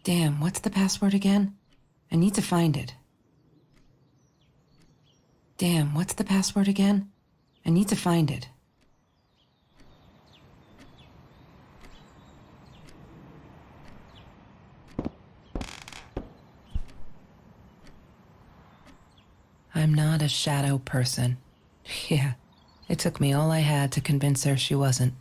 Damn, what's the password again? I need to find it. Damn, what's the password again? I need to find it. I'm not a shadow person. Yeah, it took me all I had to convince her she wasn't.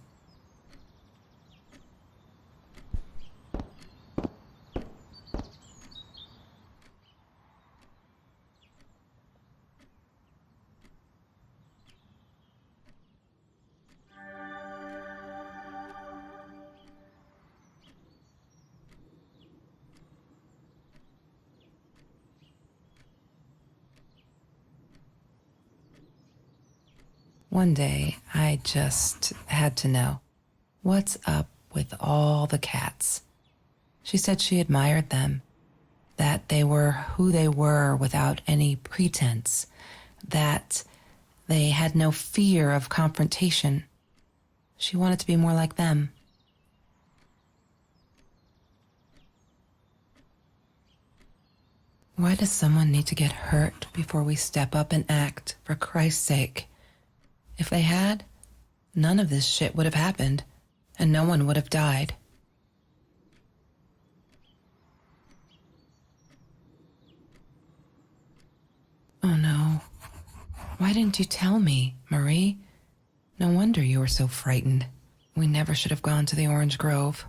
One day, I just had to know, what's up with all the cats? She said she admired them, that they were who they were without any pretense, that they had no fear of confrontation. She wanted to be more like them. Why does someone need to get hurt before we step up and act, for Christ's sake? If they had, none of this shit would have happened, and no one would have died. Oh no. Why didn't you tell me, Marie? No wonder you were so frightened. We never should have gone to the Orange Grove.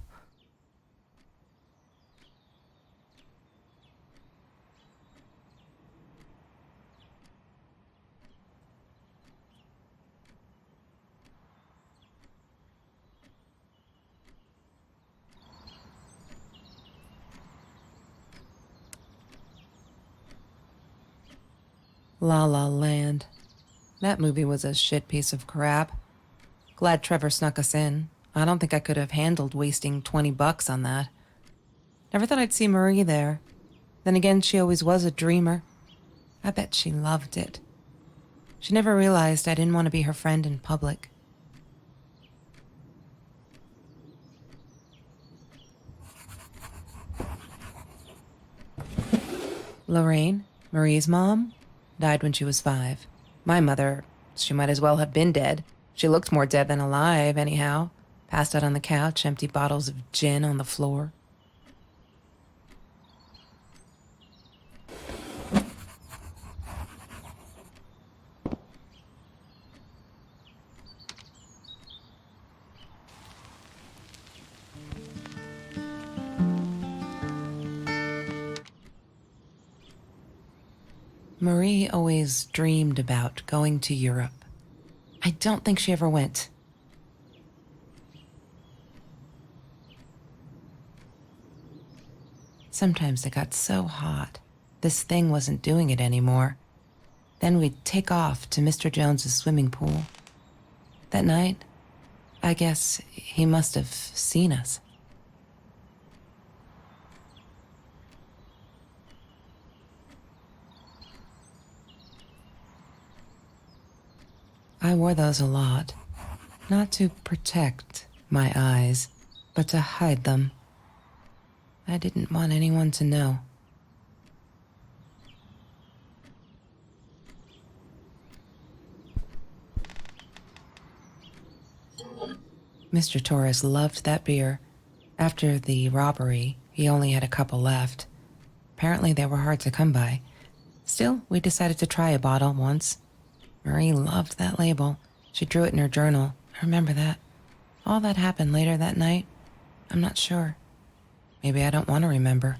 La La Land. That movie was a shit piece of crap. Glad Trevor snuck us in. I don't think I could have handled wasting $20 on that. Never thought I'd see Marie there. Then again, she always was a dreamer. I bet she loved it. She never realized I didn't want to be her friend in public. Lorraine, Marie's mom, died when she was 5. My mother, she might as well have been dead. She looked more dead than alive, anyhow. Passed out on the couch, empty bottles of gin on the floor. Marie always dreamed about going to Europe. I don't think she ever went. Sometimes it got so hot, this thing wasn't doing it anymore. Then we'd take off to Mr. Jones's swimming pool. That night, I guess he must have seen us. I wore those a lot, not to protect my eyes, but to hide them. I didn't want anyone to know. Mr. Torres loved that beer. After the robbery, he only had a couple left. Apparently they were hard to come by. Still, we decided to try a bottle once. Marie loved that label. She drew it in her journal. I remember that. All that happened later that night, I'm not sure. Maybe I don't want to remember.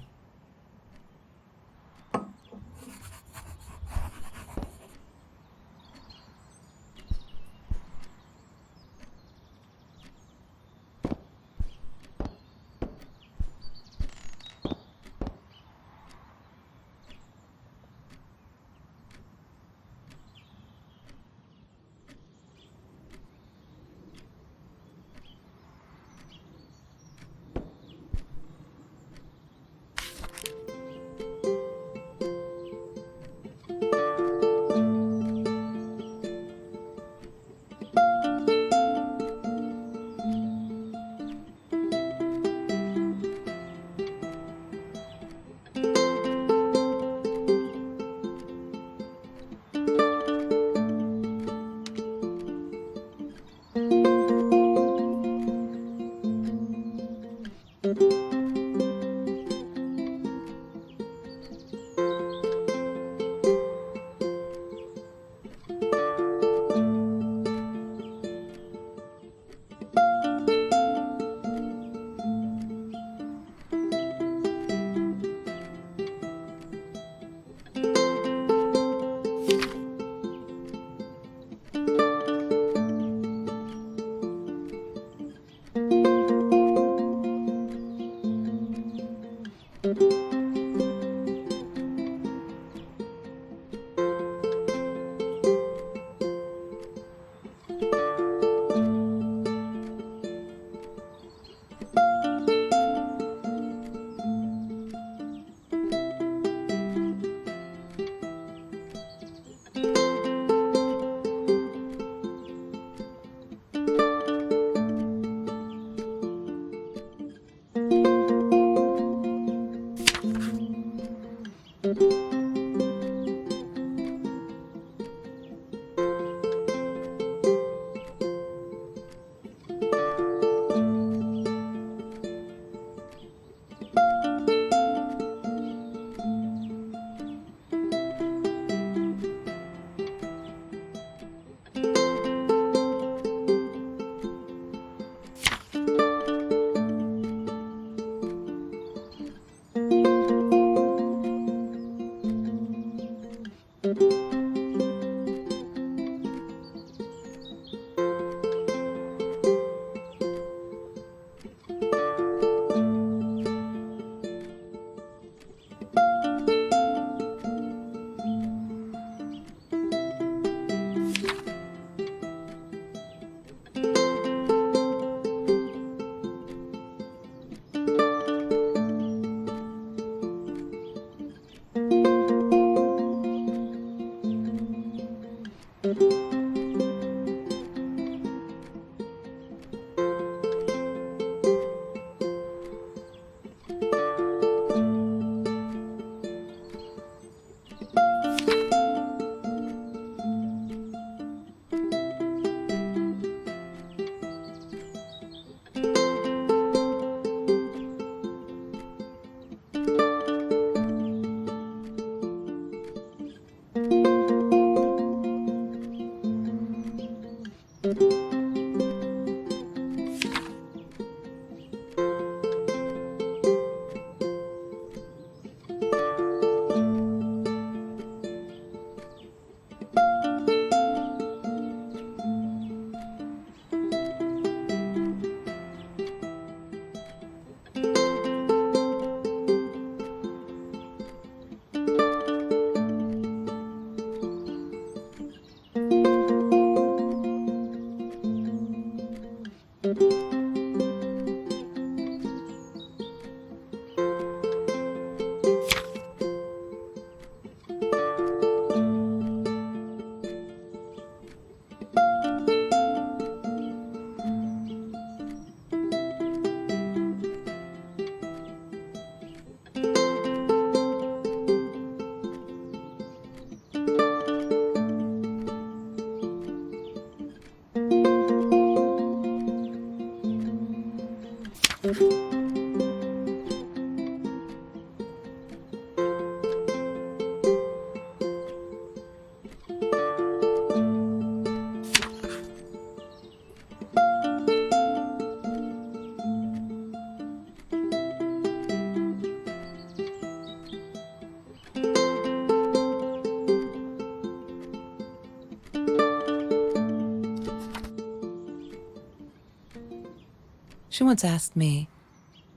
She once asked me,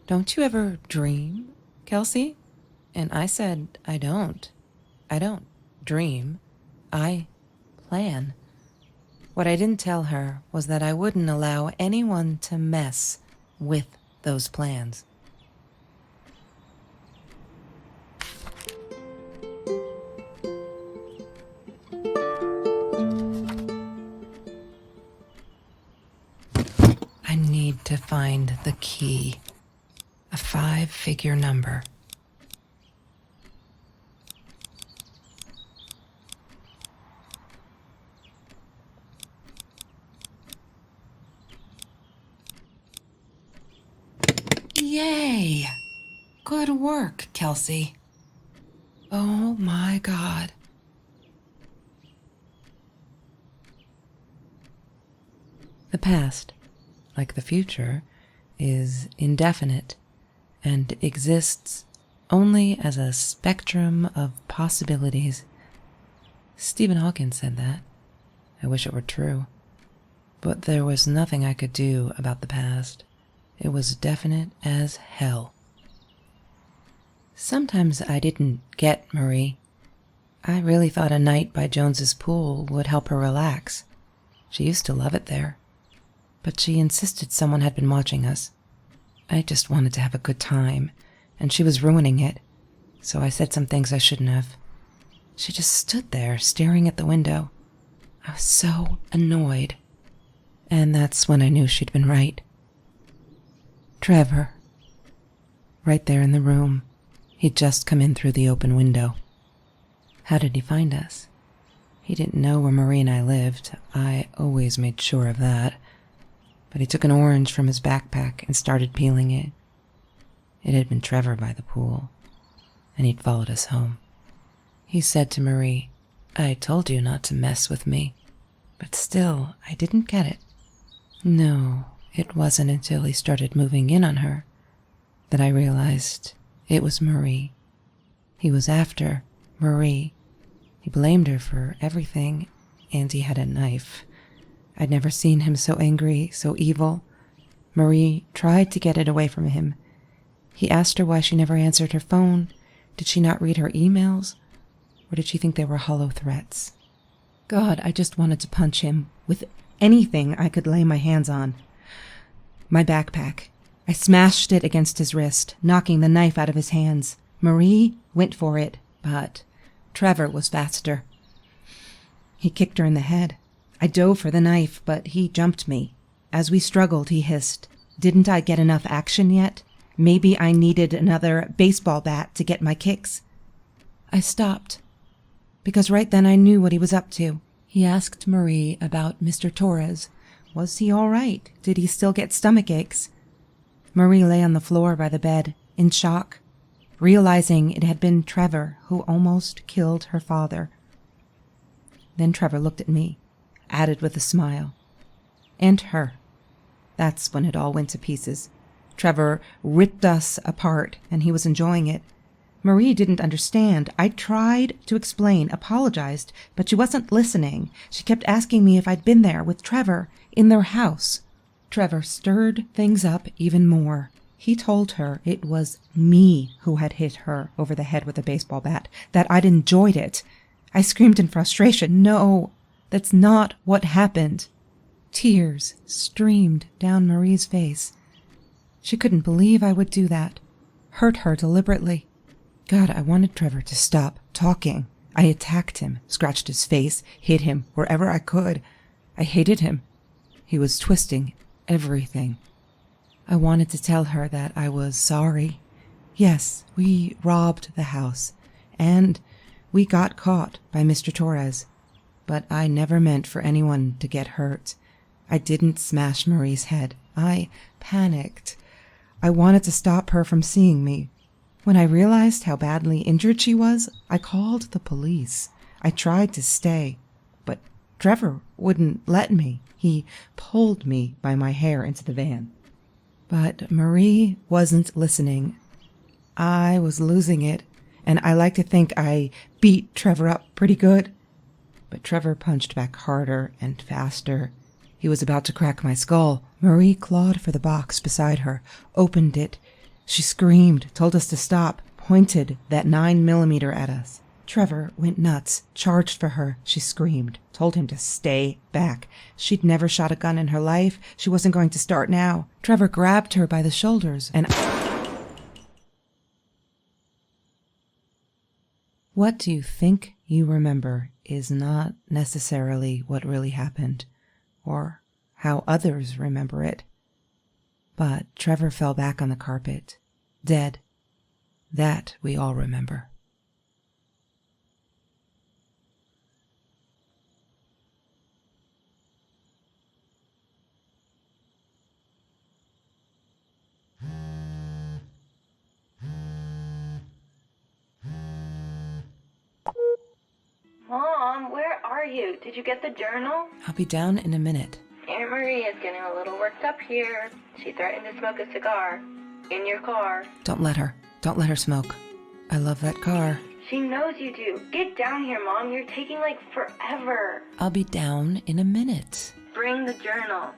"Don't you ever dream, Kelsey?" And I said, I don't. I don't dream. I plan. What I didn't tell her was that I wouldn't allow anyone to mess with those plans. I need to find the key. A 5-figure number. Yay! Good work, Kelsey. Oh my God. The past, like the future, is indefinite and exists only as a spectrum of possibilities. Stephen Hawking said that. I wish it were true. But there was nothing I could do about the past. It was definite as hell. Sometimes I didn't get Marie. I really thought a night by Jones's pool would help her relax. She used to love it there. But she insisted someone had been watching us. I just wanted to have a good time, and she was ruining it, so I said some things I shouldn't have. She just stood there, staring at the window. I was so annoyed. And that's when I knew she'd been right. Trevor. Right there in the room. He'd just come in through the open window. How did he find us? He didn't know where Marie and I lived. I always made sure of that. But he took an orange from his backpack and started peeling it. It had been Trevor by the pool, and he'd followed us home. He said to Marie, "I told you not to mess with me." But still, I didn't get it. No, it wasn't until he started moving in on her that I realized it was Marie. He was after Marie. He blamed her for everything, and he had a knife. I'd never seen him so angry, so evil. Marie tried to get it away from him. He asked her why she never answered her phone. Did she not read her emails? Or did she think they were hollow threats? God, I just wanted to punch him with anything I could lay my hands on. My backpack. I smashed it against his wrist, knocking the knife out of his hands. Marie went for it, but Trevor was faster. He kicked her in the head. I dove for the knife, but he jumped me. As we struggled, he hissed, "Didn't I get enough action yet? Maybe I needed another baseball bat to get my kicks." I stopped, because right then I knew what he was up to. He asked Marie about Mr. Torres. Was he all right? Did he still get stomach aches? Marie lay on the floor by the bed, in shock, realizing it had been Trevor who almost killed her father. Then Trevor looked at me, added with a smile. And her. That's when it all went to pieces. Trevor ripped us apart, and he was enjoying it. Marie didn't understand. I tried to explain, apologized, but she wasn't listening. She kept asking me if I'd been there with Trevor in their house. Trevor stirred things up even more. He told her it was me who had hit her over the head with a baseball bat, that I'd enjoyed it. I screamed in frustration, "No, that's not what happened." Tears streamed down Marie's face. She couldn't believe I would do that, hurt her deliberately. God, I wanted Trevor to stop talking. I attacked him, scratched his face, hit him wherever I could. I hated him. He was twisting everything. I wanted to tell her that I was sorry. Yes, we robbed the house, and we got caught by Mr. Torres. But I never meant for anyone to get hurt. I didn't smash Marie's head. I panicked. I wanted to stop her from seeing me. When I realized how badly injured she was, I called the police. I tried to stay, but Trevor wouldn't let me. He pulled me by my hair into the van. But Marie wasn't listening. I was losing it, and I like to think I beat Trevor up pretty good. But Trevor punched back harder and faster. He was about to crack my skull. Marie clawed for the box beside her, opened it. She screamed, told us to stop, pointed that 9mm at us. Trevor went nuts, charged for her. She screamed, told him to stay back. She'd never shot a gun in her life. She wasn't going to start now. Trevor grabbed her by the shoulders and... What you think you remember is not necessarily what really happened, or how others remember it. But Trevor fell back on the carpet, dead. That we all remember. Mom, where are you? Did you get the journal? I'll be down in a minute. Aunt Marie is getting a little worked up here. She threatened to smoke a cigar. In your car. Don't let her. Don't let her smoke. I love that car. She knows you do. Get down here, Mom. You're taking like forever. I'll be down in a minute. Bring the journal.